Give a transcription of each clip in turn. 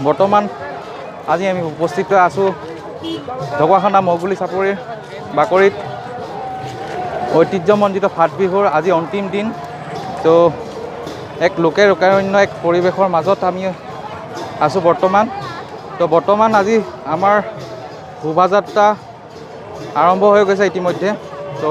বৰ্তমান আজি আমি উপস্থিত আছোঁ ঢকুৱাখানা মহগুলি চাপৰিৰ বাকৰিত ঐতিহ্যমণ্ডিত ফাট বিহুৰ আজি অন্তিম দিন। তো এক লোকাৰণ্য এক পৰিৱেশৰ মাজত আমি আছোঁ বৰ্তমান। তো বৰ্তমান আজি আমাৰ শোভাযাত্ৰা আৰম্ভ হৈ গৈছে ইতিমধ্যে। তো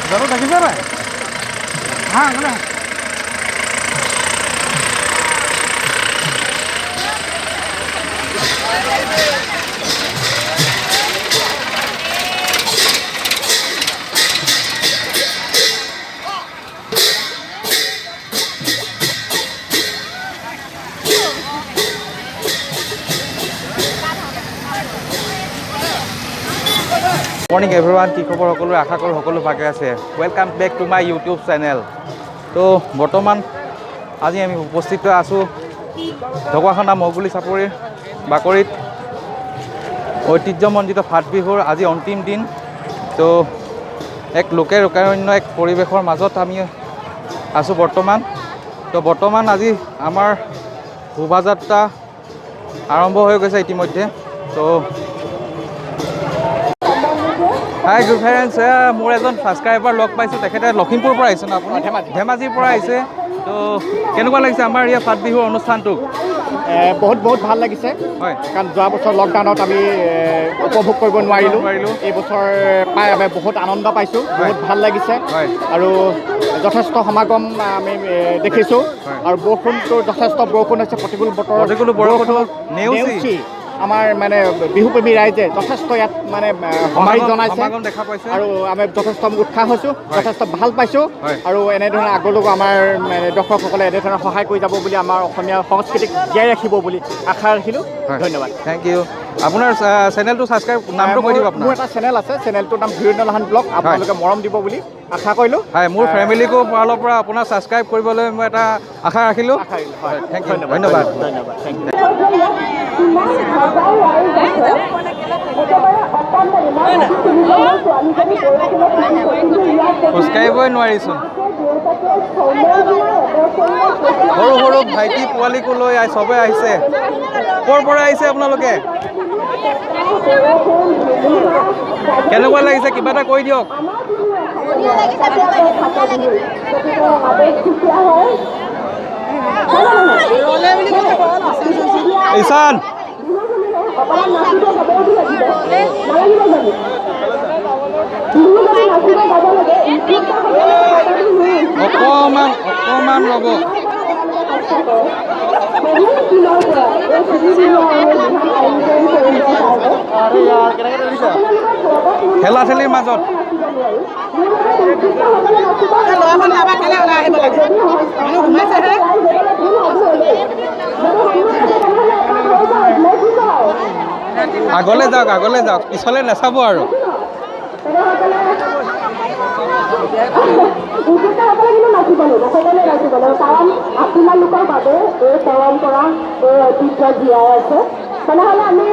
Baru lagi berapa? Hah, mana? Morning everyone, কি খবৰ সকলোৰে? আশা কৰোঁ সকলো ভাগে আছে। Welcome back to my YouTube channel. তো বৰ্তমান আজি আমি উপস্থিত আছোঁ ঢকুৱাখানা মহগুলি চাপৰিৰ বাকৰিত ঐতিহ্যমণ্ডিত ফাট বিহুৰ আজি অন্তিম দিন। তো এক লোকাৰণ্য এক পৰিৱেশৰ মাজত আমি আছোঁ বৰ্তমান। তো বৰ্তমান আজি আমাৰ শোভাযাত্ৰা আৰম্ভ হৈ গৈছে ইতিমধ্যে। তো হাই গুড ফ্ৰেণ্ডছ, মোৰ এজন ছাবস্ক্ৰাইবাৰ লগ পাইছোঁ। তেখেতে লখিমপুৰৰ পৰা আহিছে ন? আপুনি ধেমাজিৰ পৰা আহিছে। তো কেনেকুৱা লাগিছে আমাৰ ইয়াৰ ফাট বিহুৰ অনুষ্ঠানটোক? বহুত ভাল লাগিছে, হয়, কাৰণ যোৱা বছৰ লকডাউনত আমি উপভোগ কৰিব নোৱাৰিলোঁ। এই বছৰ পাই আমি বহুত আনন্দ পাইছোঁ, বহুত ভাল লাগিছে। আৰু যথেষ্ট সমাগম আমি দেখিছোঁ। আৰু বৰষুণটো যথেষ্ট বৰষুণ হৈছে, প্ৰতিকূল বতৰ নেওচি আমাৰ মানে বিহুপ্ৰেমী ৰাইজে যথেষ্ট ইয়াত মানে সঁহাৰি জনাইছে আৰু আমি যথেষ্ট উৎসাহ হৈছোঁ, যথেষ্ট ভাল পাইছোঁ। আৰু এনেধৰণে আগলৈও আমাৰ দৰ্শকসকলে এনেধৰণে সহায় কৰি যাব বুলি, আমাৰ অসমীয়া সংস্কৃতিক জীয়াই ৰাখিব বুলি আশা ৰাখিলোঁ। ধন্যবাদ। Thank you. আপোনাৰ চেনেলটো ছাবস্ক্ৰাইব নামটো কৈ দিব। মোৰ এটা চেনেল আছে, চেনেলটোৰ নাম ধীৰেন্দ্ৰ লাহন ব্লগ। আপোনালোকে মৰম দিব বুলি আশা কৰিলোঁ। হয়, মোৰ ফেমিলিকো ফালৰ পৰা আপোনাৰ ছাবস্ক্ৰাইব কৰিবলৈ মই এটা আশা ৰাখিলোঁ। থেংক ইউ, ধন্যবাদ। Thank you. খোজকাঢ়িবই নোৱাৰিচোন। সৰু সৰু ভাইটি পোৱালীকো লৈ চবেই আহিছে। ক'ৰ পৰা আহিছে আপোনালোকে? কেনেকুৱা লাগিছে কিবা এটা কৈ দিয়ক। ঈশান অকমান ৰ'ব। ঠেলা ঠেলিৰ মাজত আগলৈ যাওক পিছলৈ নাচাব আৰু। কাৰণ আপোনালোকৰ বাবে এই পৰম্পৰা এই ঐতিহ্য জীয়াই আছে। তেনেহ'লে আমি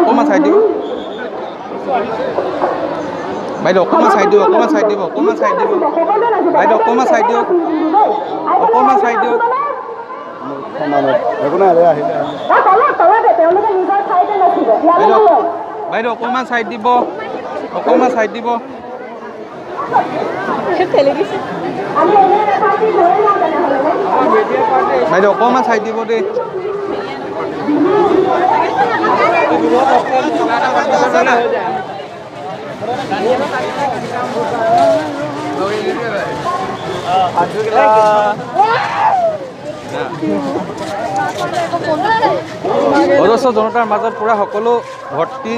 অকণমান চাই দিব বাইদেউ, অকণমান চাই দিয়ক, বাইদেউ অকণমান চাই দিয়ক। বাইদেউ অকণমান চাইড দিব, বাইদেউ অকণমান চাইড দিব দেই। অজস্ৰ জনতাৰ মাজত পুৰা সকলো ভৰ্তি।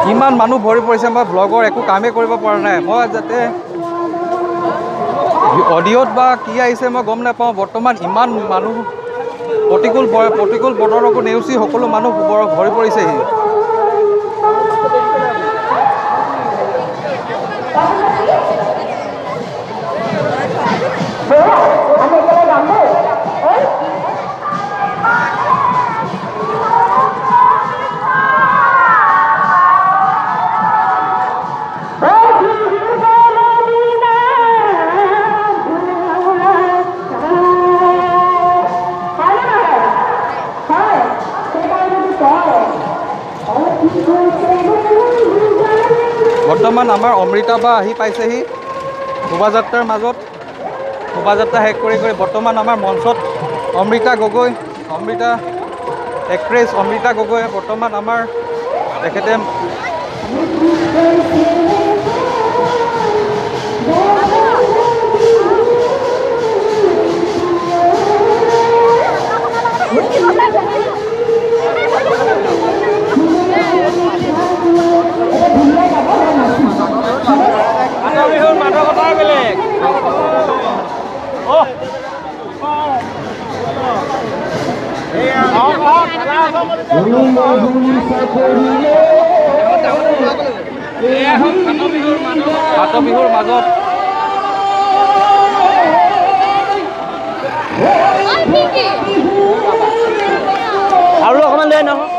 কিমান মানুহ ভৰি পৰিছে, মই ব্লগৰ একো কামেই কৰিব পৰা নাই। মই যাতে অডিঅ'ত বা কি আহিছে মই গম নাপাওঁ। বৰ্তমান ইমান মানুহ প্ৰতিকূল বতৰকো নেওচি সকলো মানুহ ভৰি পৰিছেহি। বৰ্তমান আমাৰ অমৃতা বা আহি পাইছেহি শোভাযাত্ৰাৰ মাজত। শোভাযাত্ৰা শেষ কৰি বৰ্তমান আমাৰ মঞ্চত অমৃতা এক্ট্ৰেছ অমৃতা গগৈ বৰ্তমান আমাৰ তেখেতে মাদকতাই বেলেগ। ফাট বিহুৰ মাজত আৰু অকণমান লৈ নহয়।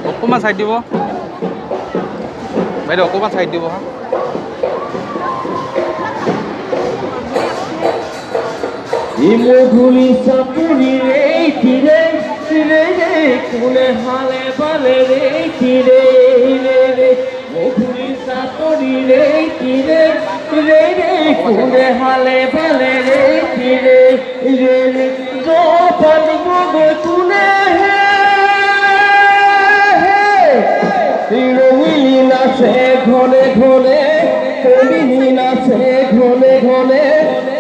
অকণমান চাইড দিব বাইদেউ, অকণমান চাইড দিব হা। মধুলি চাপুরি রে রে রে রে কোনে হালে বালে রে রে রে রে মধুলি চাপুরি রে রে রে রে কোনে হালে বালে রে রে রে রে জো পানি গো তুনে হে রঙিন আসে ঘনে ঘনে বেলি নাচে ঘনে ঘনে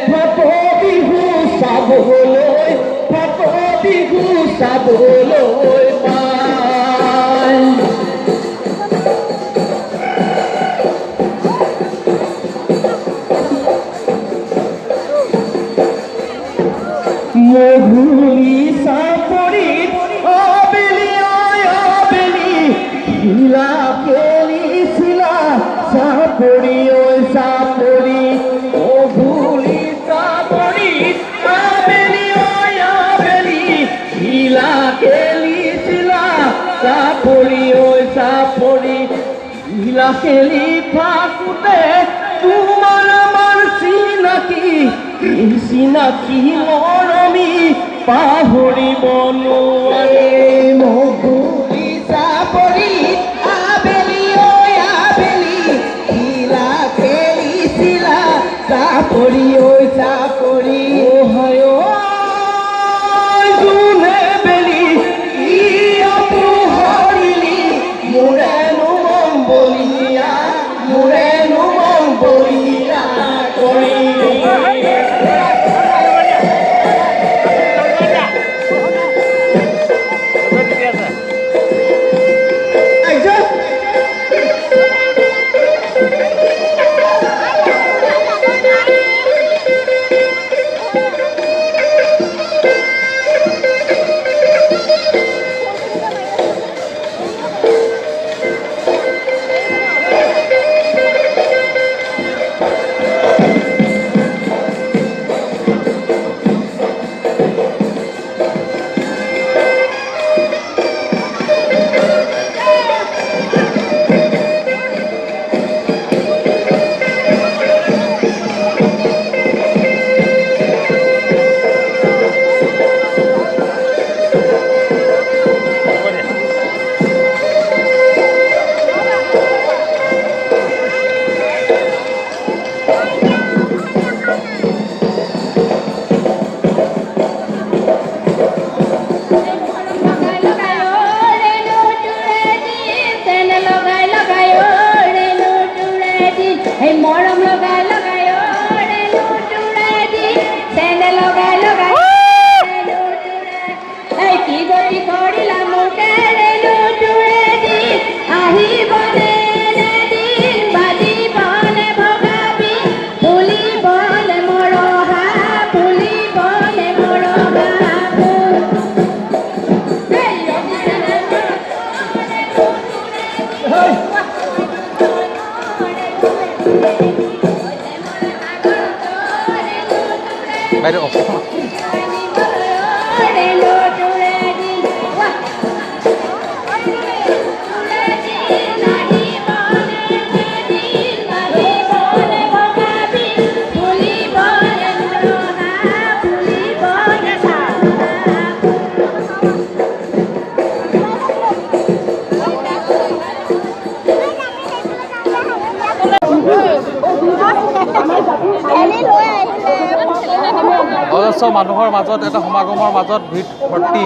ফাট বিহু চাবলৈ ফাট বিহু চাবলৈ পায় মধুলি চাপৰিত আবেলি আবেলি খিলা খেলিছিলা চাপৰি চাপৰি মধুলি চাপৰিত আবেলি আবেলি খিলা খেলিছিলা চাপৰি চাপৰি খিলা খেলি থাকোঁতে তোমাৰ আমাৰ চিনাকি চিনাকি মৰমী পাহৰিব নোৱাৰে মধুলি চাপৰি আবেলি আবেলি খিলা খেলিছিলা চাপৰি চাপৰি যোনে বেলি পোহৰিলি মোৰেনো মন বলিয়া মোৰেনো মন বলিয়া কৰি বাইদেউ অজস্ৰ মানুহৰ মাজত এটা সমাগমৰ মাজত ভিৰ ভৰ্তি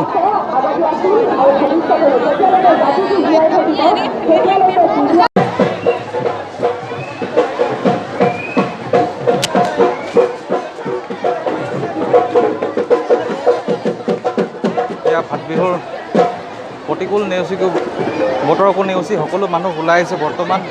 এয়া ভাত বিহুৰ প্ৰতিকূল নেওচি বতৰকো নেওচি সকলো মানুহ ওলাই আহিছে বৰ্তমান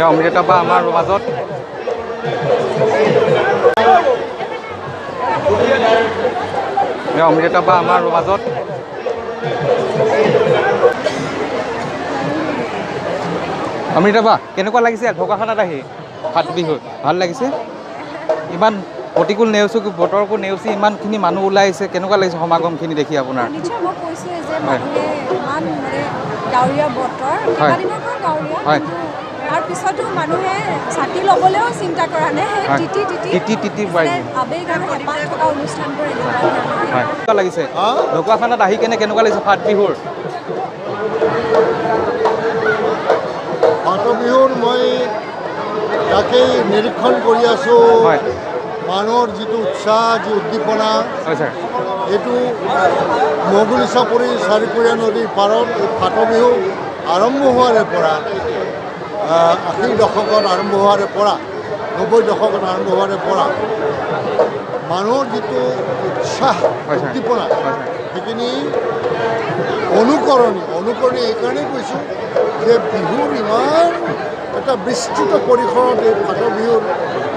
অমৃতা বা আমাৰ মাজত অমৃতা বা আমাৰ মাজত অমৃতা বা কেনেকুৱা লাগিছে ঢকুৱাখানাত আহি ভাত বিহু ভাল লাগিছে ইমান প্ৰতিকূল নেওচি বতৰকো নেওচি ইমানখিনি মানুহ ওলাই আহিছে কেনেকুৱা লাগিছে সমাগমখিনি দেখি আপোনাৰ ডাৱৰীয়া বতৰ কেইবাদিনৰ পৰা ডাৱৰীয়া হয় তাৰ পিছতো মানুহে ছাতি ল'বলৈও চিন্তা কৰা নাই তিতি আবেগ আৰু হেঁপাহ থকা অনুষ্ঠানবোৰ হয় কেনেকুৱা লাগিছে ঢকুৱাখানাত আহি কেনেকুৱা লাগিছে ভাত বিহুৰ ভাত বিহুৰ মই তাকেই নিৰীক্ষণ কৰি আছোঁ হয় মানুহৰ যিটো উৎসাহ যি উদ্দীপনা হয় ছাৰ এইটো মগুলি চাপৰি চাৰিকুৰীয়া নদীৰ পাৰত এই ফাট বিহু আৰম্ভ হোৱাৰে পৰা 80 দশকত আৰম্ভ হোৱাৰে পৰা 90 দশকত আৰম্ভ হোৱাৰে পৰা মানুহৰ যিটো উৎসাহ উদ্দীপনা সেইখিনি অনুকৰণী এইকাৰণেই কৈছোঁ যে বিহুৰ ইমান এটা বিস্তৃত পৰিসৰত এই ফাট বিহুৰ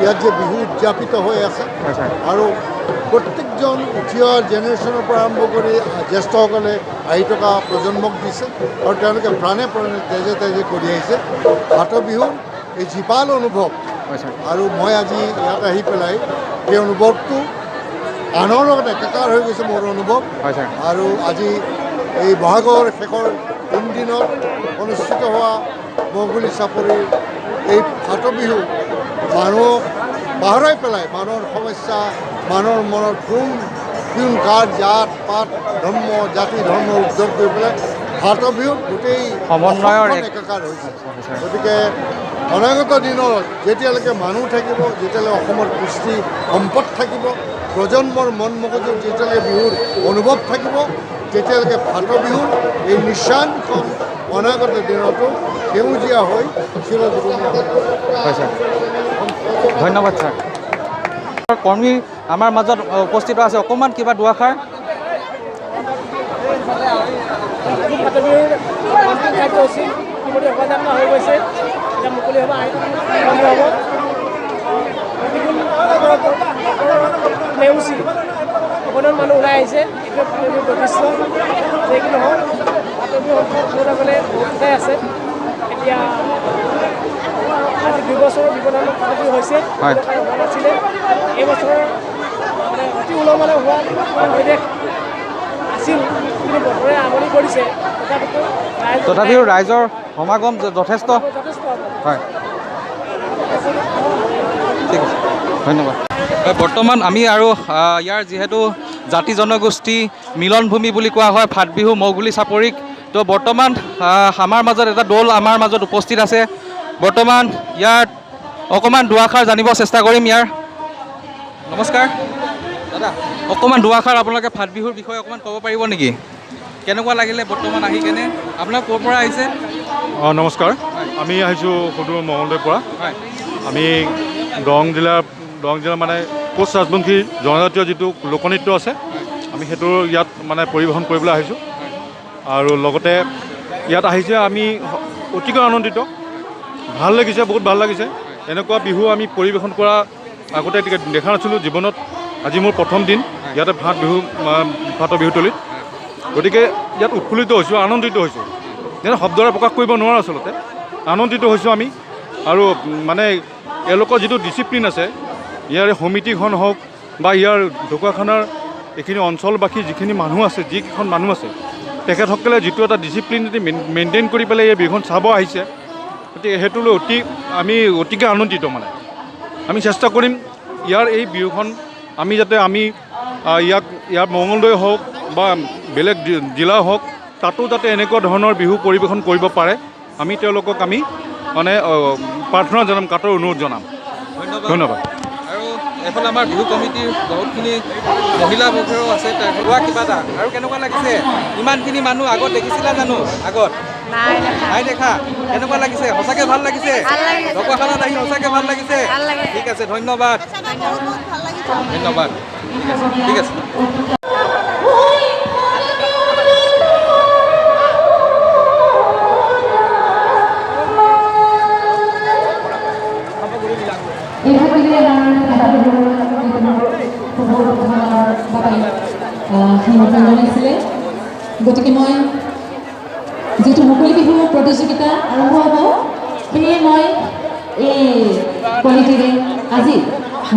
ইয়াত যে বিহু উদযাপিত হৈ আছে আৰু প্ৰত্যেকজন উঠি অহা জেনেৰেশ্যনৰ পৰা আৰম্ভ কৰি জ্যেষ্ঠসকলে আহি থকা প্ৰজন্মক দিছে আৰু তেওঁলোকে প্ৰাণে তেজে তেজে কৰি আহিছে ফাট বিহুৰ এই জীপাল অনুভৱ আৰু মই আজি ইয়াত আহি পেলাই সেই অনুভৱটো আনৰ লগত একাকাৰ হৈ গৈছে মোৰ অনুভৱ আৰু আজি এই বহাগৰ শেষৰ 3 দিনত অনুষ্ঠিত হোৱা মগুলি চাপৰিৰ এই ফাট বিহু মানুহক পাহৰাই পেলাই মানুহৰ সমস্যা মানুহৰ মনত কোন কাৰ জাত পাত ধৰ্ম জাতি ধৰ্ম উদ্ধাৰ কৰি পেলাই ফাট বিহুত গোটেই সমন্বয়ৰ একাকাৰ হৈছে গতিকে অনাগত দিনত যেতিয়ালৈকে মানুহ থাকিব যেতিয়ালৈকে অসমৰ কৃষ্টি সম্পদ থাকিব প্ৰজন্মৰ মন মগজুত যেতিয়ালৈকে বিহুৰ অনুভৱ থাকিব তেতিয়ালৈকে ফাট বিহুৰ এই নিচানখন অনাগত দিনতো সেউজীয়া হৈ চিৰজীৱনীয় হয় ছাৰ ধন্যবাদ ছাৰ কৰ্মী আমাৰ মাজত উপস্থিত আছে অকণমান কিবা দুআষাৰ কাৰ্যসূচী ইতিমধ্যে সজাগতা হৈ গৈছে এতিয়া মুকলি হ'ব আৰম্ভ হ'ব নেওচি অকণমান মানুহ ওলাই আহিছে এইটো ফাটবিহুৰ বৈশিষ্ট্য যে কি নহওক ফাটবিহু সকলে উঠাই আছে এতিয়া আজি 2 বছৰৰ ব্যৱধান ফাটবিহু হৈছে হোৱা নাছিলে এই বছৰ মানে অতি উলহ মালহ হোৱা পৰিৱেশ আছিল কিন্তু বতৰে আমনি কৰিছে তথাপিও ৰাইজৰ সমাগম যথেষ্ট হয় ঠিক আছে ধন্যবাদ বৰ্তমান আমি আৰু ইয়াৰ যিহেতু জাতি জনগোষ্ঠী মিলনভূমি বুলি কোৱা হয় ফাট বিহু মগুলি চাপৰিক তো বৰ্তমান আমাৰ মাজত এটা দল আমাৰ মাজত উপস্থিত আছে বৰ্তমান ইয়াত অকণমান দুআষাৰ জানিব চেষ্টা কৰিম ইয়াৰ নমস্কাৰ দাদা অকণমান দুআষাৰ আপোনালোকে ফাট বিহুৰ বিষয়ে অকণমান ক'ব পাৰিব নেকি কেনেকুৱা লাগিলে বৰ্তমান আহি কেনে আপোনাক ক'ৰ পৰা আহিছে নমস্কাৰ আমি আহিছোঁ সুদূৰ মঙলদৈৰ পৰা হয় আমি দৰং জিলাৰ মানে কোচ ৰাজবংশী জনজাতীয় যিটো লোকনৃত্য আছে আমি সেইটো ইয়াত মানে পৰিৱেশন কৰিবলৈ আহিছোঁ আৰু লগতে ইয়াত আহিছে আমি অতিকৈ আনন্দিত ভাল লাগিছে বহুত ভাল লাগিছে এনেকুৱা বিহু আমি পৰিৱেশন কৰা আগতে দেখা নাছিলোঁ জীৱনত আজি মোৰ প্ৰথম দিন ইয়াতে ফাট বিহুতলীত গতিকে ইয়াত উৎফুল্লিত হৈছোঁ আনন্দিত হৈছোঁ যেনে শব্দৰে প্ৰকাশ কৰিব নোৱাৰোঁ আচলতে আনন্দিত হৈছোঁ আমি আৰু মানে এওঁলোকৰ যিটো ডিচিপ্লিন আছে ইয়াৰ সমিতিখন হওক বা ইয়াৰ ঢকুৱাখানাৰ এইখিনি অঞ্চলবাসী যিখিনি মানুহ আছে যিকেইখন মানুহ আছে তেখেতসকলে যিটো এটা ডিচিপ্লিন মেইনটেইন কৰি পেলাই এই বিহুখন চাব আহিছে গতিকে সেইটোলৈ আমি অতিকৈ আনন্দিত মানে আমি চেষ্টা কৰিম ইয়াৰ এই বিহুখন আমি যাতে ইয়াৰ মঙলদৈ হওক বা বেলেগ জিলা হওক তাতো যাতে এনেকুৱা ধৰণৰ বিহু পৰিৱেশন কৰিব পাৰে আমি তেওঁলোকক আমি মানে প্ৰাৰ্থনা জনাম কাটৰ অনুৰোধ জনাম ধন্যবাদ আৰু এইফালে আমাৰ বিহু কমিটিৰ বহুতখিনি মহিলাবোৰো আছে কোৱা কিবা এটা আৰু কেনেকুৱা লাগিছে ইমানখিনি মানুহ আগত দেখিছিলা জানো আগত নাই দেখা কেনেকুৱা লাগিছে সঁচাকৈ ভাল লাগিছে ঢকুৱাখানাত আহি সঁচাকৈ ভাল লাগিছে ঠিক আছে ধন্যবাদ ধন্যবাদ ঠিক আছে জনাইছিলে গতিকে মই যিটো মুকলি বিহু প্ৰতিযোগিতা আৰম্ভ হ'ব সেয়ে মই এই কোৱালিটিৰে আজি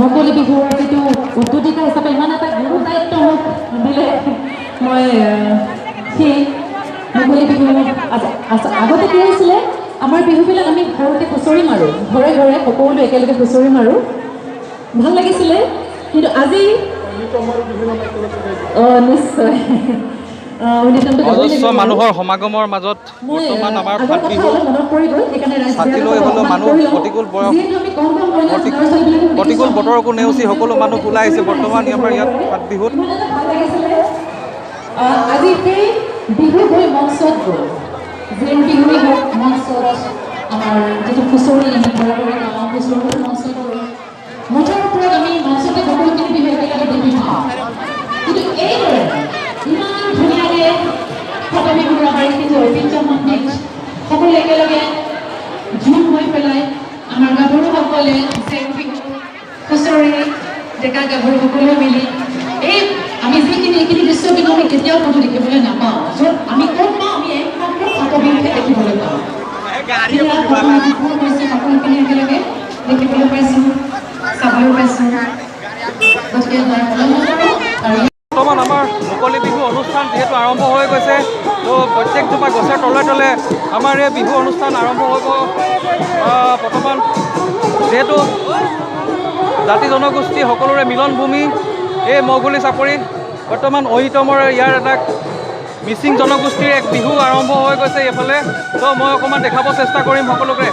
মুকলি বিহুৰ যিটো উদ্যোগিতা হিচাপে ইমান এটা গুৰু দায়িত্ব মোক দিলে মই সেই মুকলি বিহু আগতে কি হৈছিলে আমাৰ বিহুবিলাক আমি ঘৰতে হুঁচৰি মাৰোঁ ঘৰে ঘৰে সকলো একেলগে হুঁচৰি মাৰোঁ ভাল লাগিছিলে কিন্তু আজি নিশ্চয় অজস্ৰ মানুহৰ সমাগমৰ মাজত বৰ্তমান আমাৰ ফাট বিহু ছাতিলৈ হ'লেও মানুহ প্ৰতিকূল বতৰকো নেওচি সকলো মানুহ ওলাই আহিছে বৰ্তমান আমাৰ ইয়াত ফাট বিহুত। আজি সেই বিহু গৈ মঞ্চত গ'ল জেং বিহুৱে হওক মঞ্চত আমাৰ যিটো হুঁচৰি আমি ঘৰে গাঁৱৰ হুঁচৰি মঞ্চত গ'ল মুঠৰ ওপৰত আমি মঞ্চতে সকলোখিনি বিহু একেলগে দেখি পাওঁ। কিন্তু এইদৰে ইমান ধুনীয়াকৈ ফাট বিহুৰ আমাৰ যিটো ঐতিহ্যমণ্ডিত সকলো একেলগে ঝুম হৈ পেলাই আমাৰ গাভৰুসকলে জেং বিহু হুঁচৰি ডেকা গাভৰু সকলোৱে মিলি এই আমি যিখিনি এইখিনি দৃশ্য কিন্তু আমি কেতিয়াও কোনো দেখিবলৈ নাপাওঁ য'ত আমি ক'ত পাওঁ আমি একমাত্ৰ ফাট বিহুহে দেখিবলৈ পাওঁ। সকলোখিনি একেলগে দেখিবলৈ পাইছোঁ চাবলৈ পাইছোঁ। গতিকে বৰ্তমান আমাৰ মুকলি বিহু অনুষ্ঠান যিহেতু আৰম্ভ হৈ গৈছে তো প্ৰত্যেকজোপা গছৰ তলে তলে আমাৰ এই বিহু অনুষ্ঠান আৰম্ভ হ'ব। বৰ্তমান যিহেতু জাতি জনগোষ্ঠী সকলোৰে মিলনভূমি এই মৌগুলি চাপৰি বৰ্তমান অহিতমৰ ইয়াৰ এটা মিচিং জনগোষ্ঠীৰ এক বিহু আৰম্ভ হৈ গৈছে এইফালে। তো মই অকণমান দেখাব চেষ্টা কৰিম সকলোকে।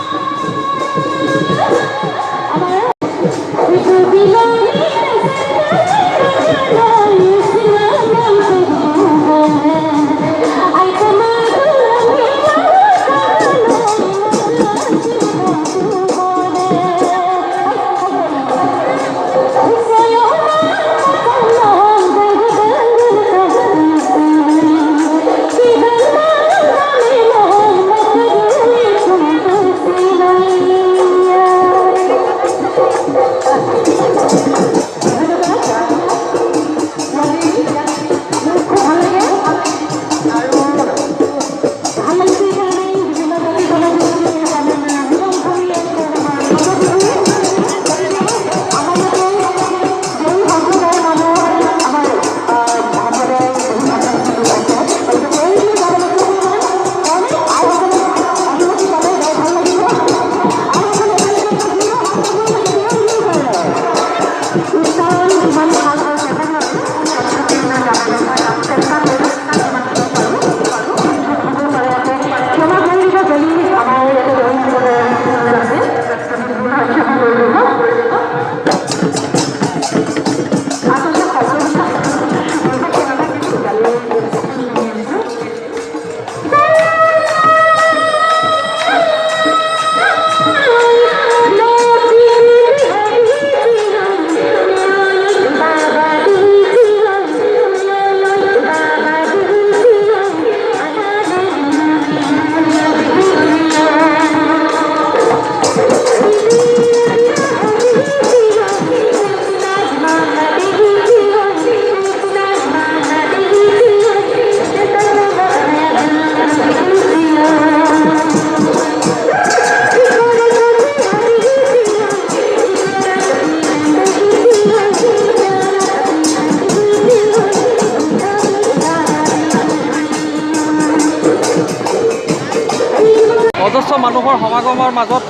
অজস্ৰ মানুহৰ সমাগমৰ মাজত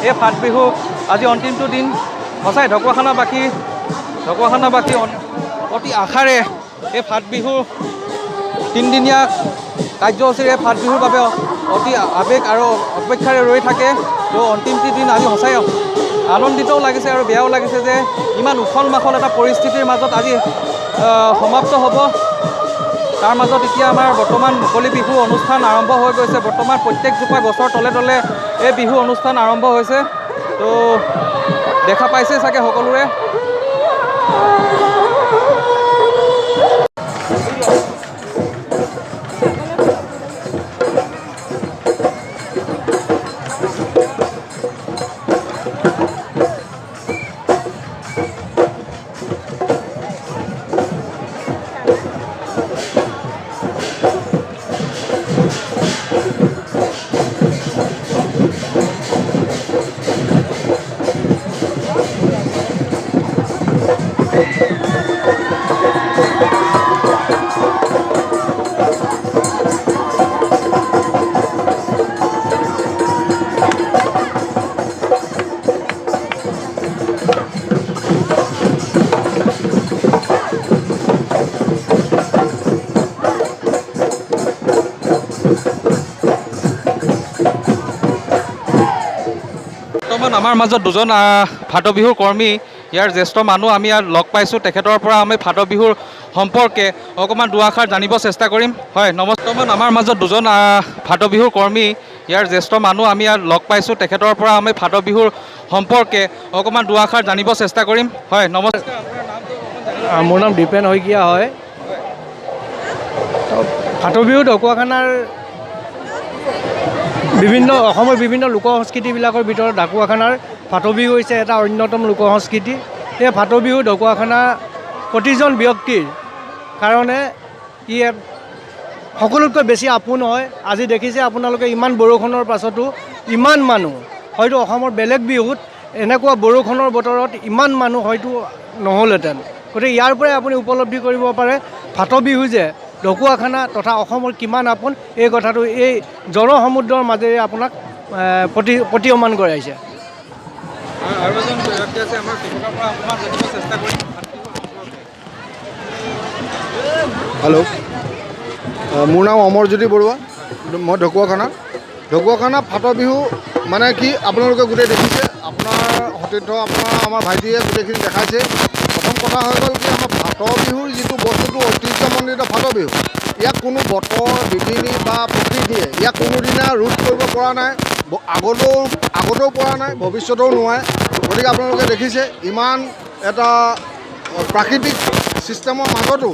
এই ফাট বিহু আজি অন্তিমটো দিন। সঁচাই ঢকুৱাখানাবাসী অতি আশাৰে এই ফাট বিহু তিনিদিনীয়া কাৰ্যসূচীৰে ফাট বিহুৰ বাবে অতি আৱেগ আৰু অপেক্ষাৰে ৰৈ থাকে। তো অন্তিমটি দিন আজি সঁচাই আনন্দিতও লাগিছে আৰু বেয়াও লাগিছে যে ইমান উখল মাখল এটা পৰিস্থিতিৰ মাজত আজি সমাপ্ত হ'ব। তাৰ মাজত এতিয়া আমাৰ বৰ্তমান মুকলি বিহু অনুষ্ঠান আৰম্ভ হৈ গৈছে। বৰ্তমান প্ৰত্যেকজোপা গছৰ তলে তলে এই বিহু অনুষ্ঠান আৰম্ভ হৈছে। তো দেখা পাইছে চাগে সকলোৰে। আমাৰ মাজত দুজন ফাট বিহুৰ কৰ্মী ইয়াৰ জ্যেষ্ঠ মানুহ আমি ইয়াত লগ পাইছোঁ তেখেতৰ পৰা আমি ফাট বিহুৰ সম্পৰ্কে অকণমান দুআষাৰ জানিব চেষ্টা কৰিম হয় নমস্কাৰ আমাৰ মাজত দুজন ফাট বিহুৰ কৰ্মী ইয়াৰ জ্যেষ্ঠ মানুহ আমি ইয়াত লগ পাইছোঁ তেখেতৰ পৰা আমি ফাট বিহুৰ সম্পৰ্কে অকণমান দুআষাৰ জানিব চেষ্টা কৰিম হয় নমস্কাৰ মোৰ নাম দীপেন শইকীয়া হয় ফাট বিহু ঢকুৱাখানাৰ অসমৰ বিভিন্ন লোক সংস্কৃতিবিলাকৰ ভিতৰত ঢকুৱাখানাৰ ফাট বিহু হৈছে এটা অন্যতম লোক সংস্কৃতি এই ফাট বিহু ঢকুৱাখানা প্ৰতিজন ব্যক্তিৰ কাৰণে ই সকলোতকৈ বেছি আপোন হয় আজি দেখিছে আপোনালোকে ইমান বৰষুণৰ পাছতো ইমান মানুহ হয়তো অসমৰ বেলেগ বিহুত এনেকুৱা বৰষুণৰ বতৰত ইমান মানুহ হয়তো নহ'লহেঁতেন গতিকে ইয়াৰ পৰাই আপুনি উপলব্ধি কৰিব পাৰে ফাট বিহু যে ঢকুৱাখানা তথা অসমৰ কিমান আপোন এই কথাটো এই জনসমুদ্ৰৰ মাজেৰে আপোনাক প্ৰতীয়মান কৰাইছে হেল্ল' মোৰ নাম অমৰজ্যোতি বৰুৱা মই ঢকুৱাখানা ফাট বিহু মানে কি আপোনালোকে গোটেই দেখিছে আপোনাৰ সতীৰ্থ আমাৰ ভাইটিয়ে গোটেইখিনি দেখাইছে প্ৰথম কথা হৈ গ'ল কি আমাৰ ফাট বিহুৰ যিটো বস্তুটো ঐতিহ্যমণ্ডিত ফাট বিহু ইয়াক কোনো বতৰ বিঘিনি বা প্ৰকৃতিয়ে ইয়াক কোনোদিনা ৰোধ কৰিব পৰা নাই আগতেও পৰা নাই ভৱিষ্যতেও নোৱাৰে গতিকে আপোনালোকে দেখিছে ইমান এটা প্ৰাকৃতিক ছিষ্টেমৰ মাজতো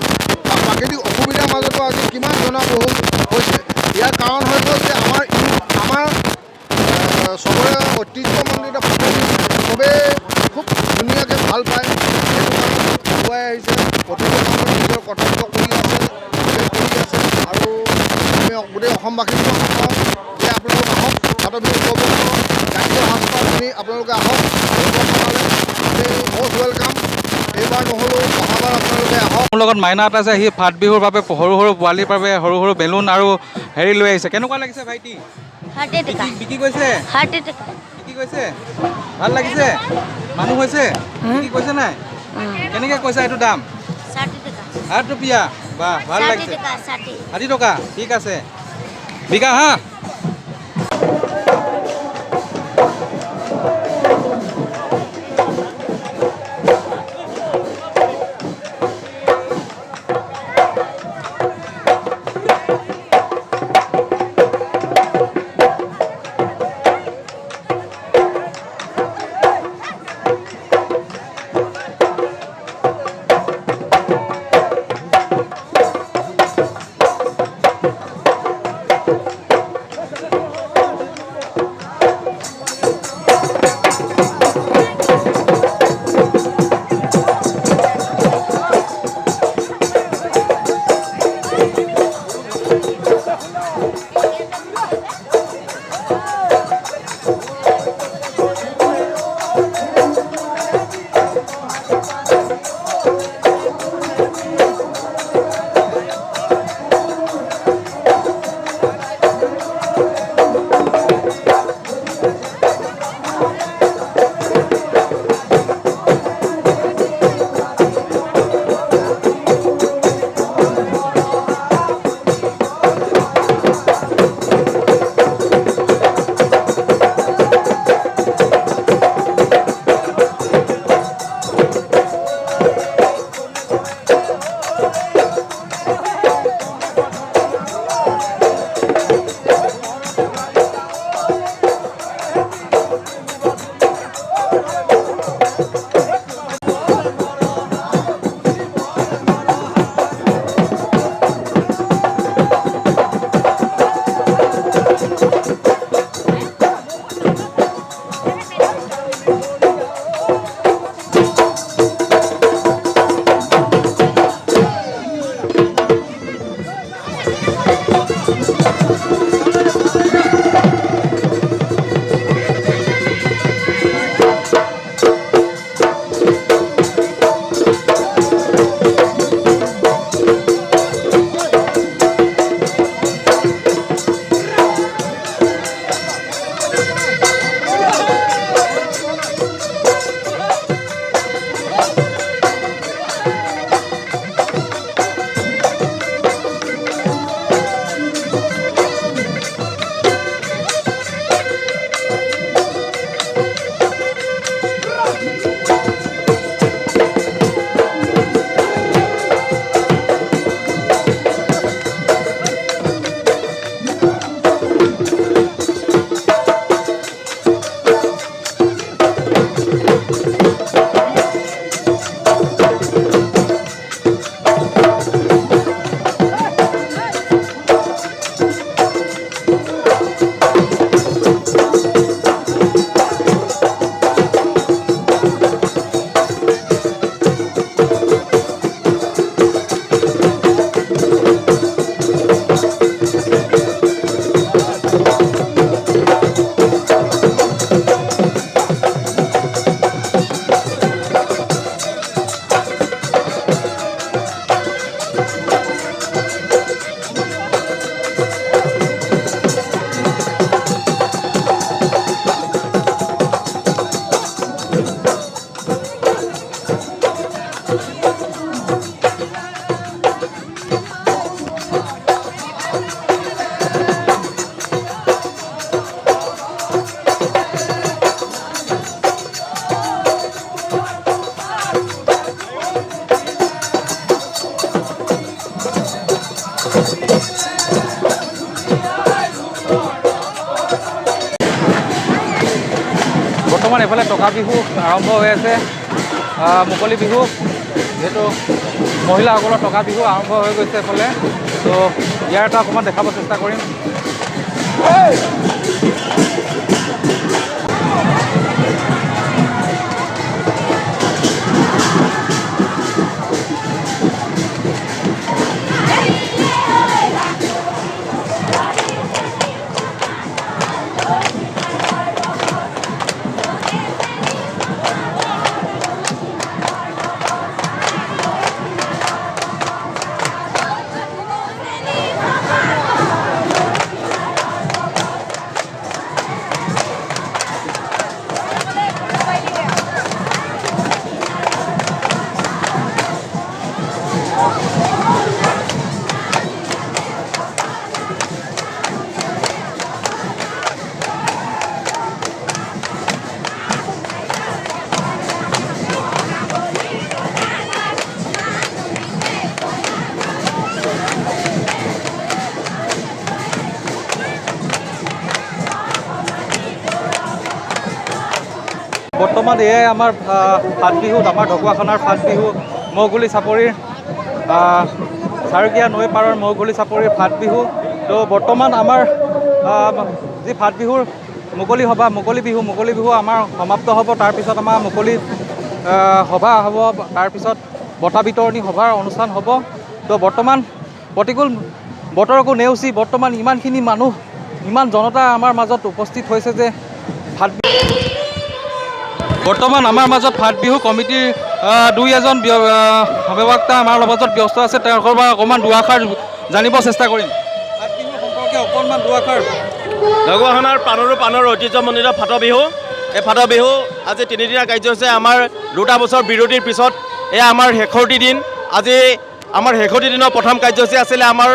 বা প্ৰাকৃতিক অসুবিধাৰ মাজতো আজি কিমান জনবহুল হৈছে ইয়াৰ কাৰণ হৈ গ'ল যে আমাৰ চবৰে ঐতিহ্যমণ্ডিত ফাট বিহু চবেই খুব ধুনীয়াকৈ ভাল পায় আগুৱাই আহিছে প্ৰতিটো মানুহে নিজৰ কৰ্তব্য কৰি আছে আৰু আমি গোটেই অসমবাসীকো কওঁ যে আপোনালোক আহক ফাট বিহু উপভোগ কৰক জাতীয় সাজপাৰ পিন্ধি আপোনালোকে আহক আমি মষ্ট ৱেলকাম এইবাৰ নহ'লেও অহাবাৰ আপোনালোকে আহক মোৰ লগত মাইনা এটা আছে সি ফাট বিহুৰ বাবে সৰু সৰু পোৱালিৰ বাবে সৰু সৰু বেলুন আৰু হেৰি লৈ আহিছে কেনেকুৱা লাগিছে ভাইটি বিকি গৈছে বিকি গৈছে ভাল লাগিছে মানুহ হৈছে বিকি কৈছে নাই কেনেকৈ কৈছা এইটো দাম 60 টকা বাহ ভাল লাগিছে 60 টকা ঠিক আছে বিকা হা টকা বিহু আৰম্ভ হৈ আছে। মুকলি বিহু যিহেতু মহিলাসকলৰ টকা বিহু আৰম্ভ হৈ গৈছে এইফালে। তো ইয়াৰ এটা অকণমান দেখাব চেষ্টা কৰিম। বৰ্তমান এয়াই আমাৰ ফাট বিহুত আমাৰ ঢকুৱাখানাৰ ফাট বিহু মৌগুলি চাপৰিৰ চাৰকীয়া নৈ পাৰৰ মৌগুলি চাপৰিৰ ফাট বিহু। তো বৰ্তমান আমাৰ যি ফাট বিহুৰ মুকলি বিহু আমাৰ সমাপ্ত হ'ব। তাৰপিছত আমাৰ মুকলি সভা হ'ব, তাৰপিছত বঁটা বিতৰণী সভাৰ অনুষ্ঠান হ'ব। তো বৰ্তমান প্ৰতিকূল বতৰকো নেওচি বৰ্তমান ইমানখিনি মানুহ ইমান জনতা আমাৰ মাজত উপস্থিত হৈছে যে ফাট বৰ্তমান আমাৰ মাজত ফাট বিহু কমিটিৰ দুই এজন অভিবক্তা আমাৰ মাজত ব্যস্ত আছে। তেওঁলোকৰ পৰা অকণমান দুআষাৰ জানিব চেষ্টা কৰিম। ফাট বিহুৰ সম্পৰ্কে অকণমান দুআষাৰ। ঢকুৱাখানাৰ পাণৰ ঐতিহ্যমণ্ডিত ফাট বিহু। এই ফাট বিহু আজি তিনিদিনীয়া কাৰ্যসূচী আমাৰ 2টা বছৰ বিৰতিৰ পিছত এয়া আমাৰ শেষৰটি দিন। আজি আমাৰ শেষৰটি দিনৰ প্ৰথম কাৰ্যসূচী আছিলে আমাৰ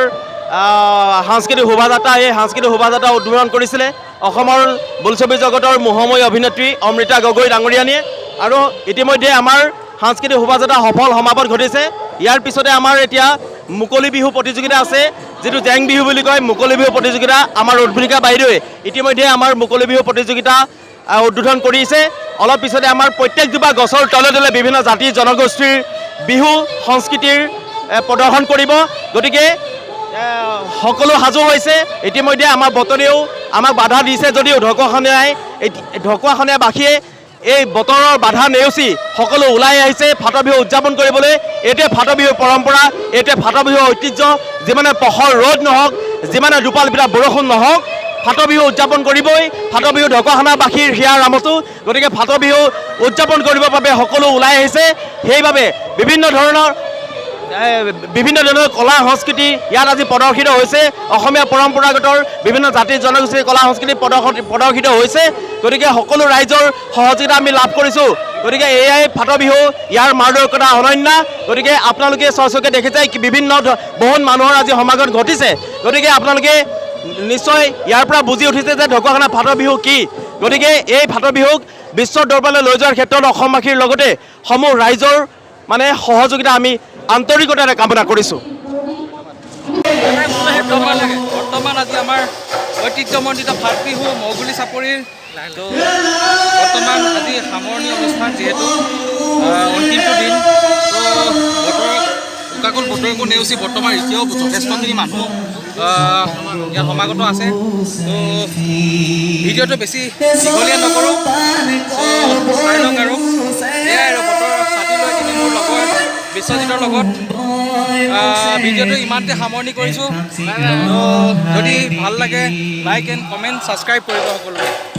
সাংস্কৃতিক শোভাযাত্ৰা। এই সাংস্কৃতিক শোভাযাত্ৰা উদ্বোধন কৰিছিলে অসমৰ বোলছবি জগতৰ মোহময়ী অভিনেত্ৰী অমৃতা গগৈ ডাঙৰীয়ানীয়ে। আৰু ইতিমধ্যে আমাৰ সাংস্কৃতিক শোভাযাত্ৰা সফল সমাপন ঘটিছে। ইয়াৰ পিছতে আমাৰ এতিয়া মুকলি বিহু প্ৰতিযোগিতা আছে, যিটো জেং বিহু বুলি কয়। মুকলি বিহু প্ৰতিযোগিতা আমাৰ উদ্বোধনিকা বাইদেৱে ইতিমধ্যে আমাৰ মুকলি বিহু প্ৰতিযোগিতা উদ্বোধন কৰিছে। অলপ পিছতে আমাৰ প্ৰত্যেকজোপা গছৰ তলে তলে বিভিন্ন জাতি জনগোষ্ঠীৰ বিহু সংস্কৃতিৰ প্ৰদৰ্শন কৰিব। গতিকে সকলো সাজু হৈছে। ইতিমধ্যে আমাৰ বতৰেও আমাক বাধা দিছে যদিও ঢকুৱাখনীয়াবাসীয়ে এই বতৰৰ বাধা নেওচি সকলো ওলাই আহিছে ফাট বিহু উদযাপন কৰিবলৈ। এইটোৱে ফাট বিহুৰ পৰম্পৰা, এইটোৱে ফাট বিহুৰ ঐতিহ্য। যিমানে প্ৰখৰ ৰ'দ নহওক, যিমানে দুপাল পিঠা বৰষুণ নহওক, ফাট বিহু উদযাপন কৰিবই। ফাট বিহু ঢকুৱাখানাবাসীৰ হিয়াৰ আমঠু। গতিকে ফাট বিহু উদযাপন কৰিবৰ বাবে সকলো ওলাই আহিছে। সেইবাবে বিভিন্ন ধৰণৰ কলা সংস্কৃতি ইয়াত আজি প্ৰদৰ্শিত হৈছে। অসমীয়া পৰম্পৰাগত বিভিন্ন জাতি জনগোষ্ঠীৰ কলা সংস্কৃতি প্ৰদৰ্শিত হৈছে। গতিকে সকলো ৰাইজৰ সহযোগিতা আমি লাভ কৰিছোঁ। গতিকে এয়াই ফাট বিহু, ইয়াৰ মাদকতা অনন্য। গতিকে আপোনালোকে স্বচক্ষে দেখিছে বহুত মানুহৰ আজি সমাগম ঘটিছে। গতিকে আপোনালোকে নিশ্চয় ইয়াৰ পৰা বুজি উঠিছে যে ঢকুৱাখানা ফাট বিহু কি। গতিকে এই ফাট বিহুক বিশ্বৰ দৰবাৰলৈ লৈ যোৱাৰ ক্ষেত্ৰত অসমবাসীৰ লগতে সমূহ ৰাইজৰ সহযোগিতা আমি আন্তৰিকতাৰে কামনা কৰিছোঁ। বৰ্তমান আজি আমাৰ ঐতিহ্যমণ্ডিত ফাট বিহু মৌগুলি চাপৰিৰ বৰ্তমান আজি সামৰণি অনুষ্ঠান, যিহেতু অন্তিমটো দিন। উকাকুল বতৰকো নেওচি বৰ্তমান এতিয়াও যথেষ্টখিনি মানুহ ইয়াত সমাগত আছে। তো ভিডিঅ'টো বেছি দীঘলীয়া নকৰোঁ, চাই লওক। আৰু এয়াই আৰু বতৰ ছাতি লৈ কিনি মোৰ লগৰ বিশ্বজিতৰ লগত ভিডিঅ'টো ইমানতে সামৰণি কৰিছোঁ। তো যদি ভাল লাগে লাইক এণ্ড কমেণ্ট ছাবস্ক্ৰাইব কৰিব সকলোৱে।